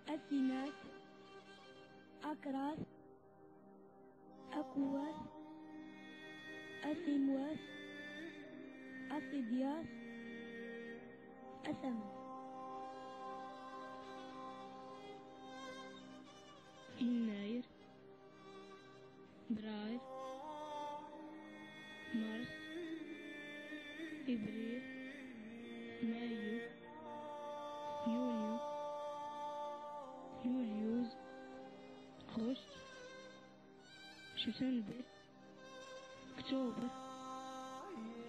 أثينات أكراس أكواس أثيمواس أثيدياس أثم يناير براير مارس إبريل مايو يونيو يوليوز أغسطس سبتمبر أكتوبر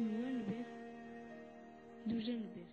نوفمبر ديسمبر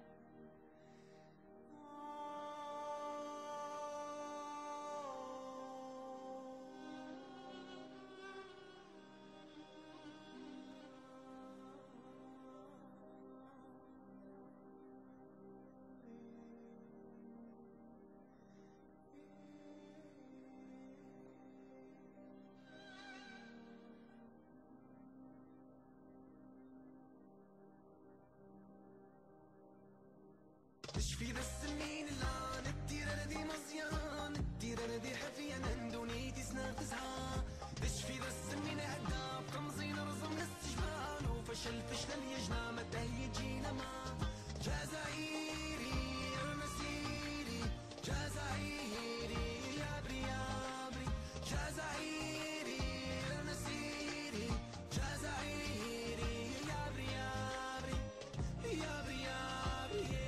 تشفي ذا السنين الآن الديرة ردي مزيان الديرة ردي حفيا اندونيتي سناقزها تشفي ذا السنين أهداف تمزين رزم الاستجمال وفشل اليجنا متى يجينا ما جزائري المسيري جزائري يا بريابري جزائري المسيري جزائري يا بريابري يا بريابري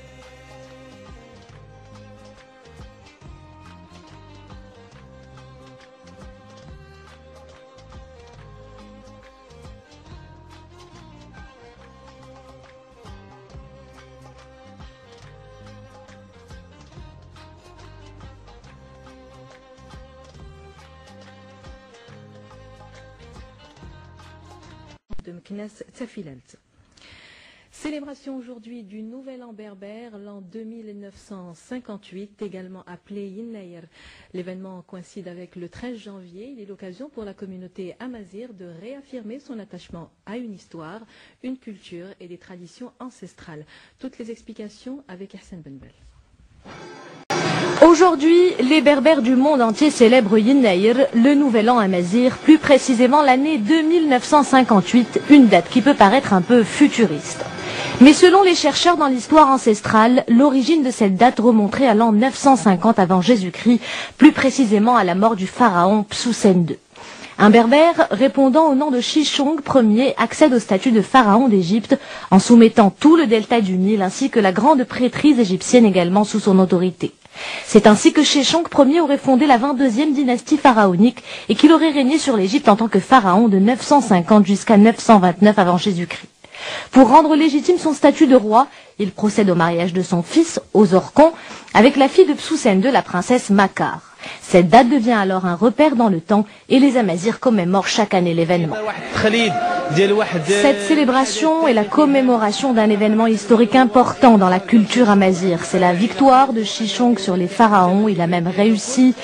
de Meknès Tafilalt. Célébration aujourd'hui du Nouvel An berbère, l'an 2958, également appelé Yinnaïr. L'événement coïncide avec le 13 janvier. Il est l'occasion pour la communauté amazigh de réaffirmer son attachement à une histoire, une culture et des traditions ancestrales. Toutes les explications avec Hassan Benbel. Aujourd'hui, les Berbères du monde entier célèbrent Yinnaïr, le nouvel an amazigh, plus précisément l'année 2958, une date qui peut paraître un peu futuriste. Mais selon les chercheurs dans l'histoire ancestrale, l'origine de cette date remonterait à l'an 950 avant Jésus-Christ, plus précisément à la mort du pharaon Psousen II. Un berbère répondant au nom de Shishong Ier accède au statut de pharaon d'Égypte en soumettant tout le delta du Nil ainsi que la grande prêtrise égyptienne également sous son autorité. C'est ainsi que Shishong Ier aurait fondé la 22e dynastie pharaonique et qu'il aurait régné sur l'Égypte en tant que pharaon de 950 jusqu'à 929 avant Jésus-Christ. Pour rendre légitime son statut de roi, il procède au mariage de son fils, Ozorkon, avec la fille de Psousen II, la princesse Makar. Cette date devient alors un repère dans le temps et les Amazirs commémorent chaque année l'événement. Cette célébration est la commémoration d'un événement historique important dans la culture amazigh. C'est la victoire de Shishong sur les pharaons. Il a même réussi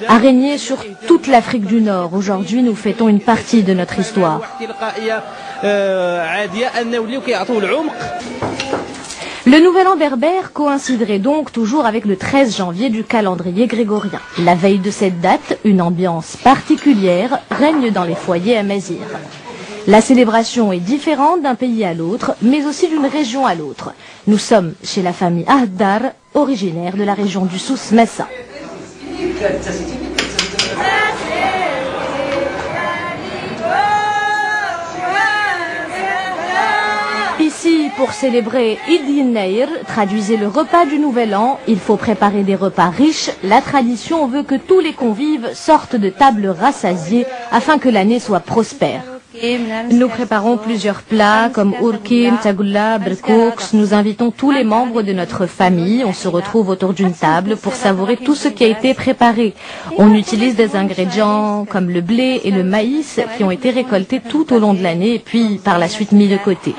à régner sur toute l'Afrique du Nord. Aujourd'hui, nous fêtons une partie de notre histoire. Le nouvel an berbère coïnciderait donc toujours avec le 13 janvier du calendrier grégorien. La veille de cette date, une ambiance particulière règne dans les foyers amazirs. La célébration est différente d'un pays à l'autre, mais aussi d'une région à l'autre. Nous sommes chez la famille Ahdar, originaire de la région du Souss Massa. Ici, pour célébrer Eid Yinnaïr, traduisez le repas du Nouvel An, il faut préparer des repas riches. La tradition veut que tous les convives sortent de tables rassasiées afin que l'année soit prospère. Nous préparons plusieurs plats comme urkim, tagoula, berkouks. Nous invitons tous les membres de notre famille. On se retrouve autour d'une table pour savourer tout ce qui a été préparé. On utilise des ingrédients comme le blé et le maïs qui ont été récoltés tout au long de l'année et puis par la suite mis de côté.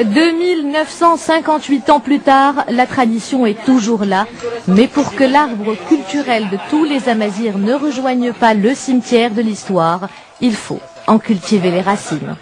2958 ans plus tard, la tradition est toujours là, mais pour que l'arbre culturel de tous les Amazirs ne rejoigne pas le cimetière de l'histoire, il faut en cultiver les racines.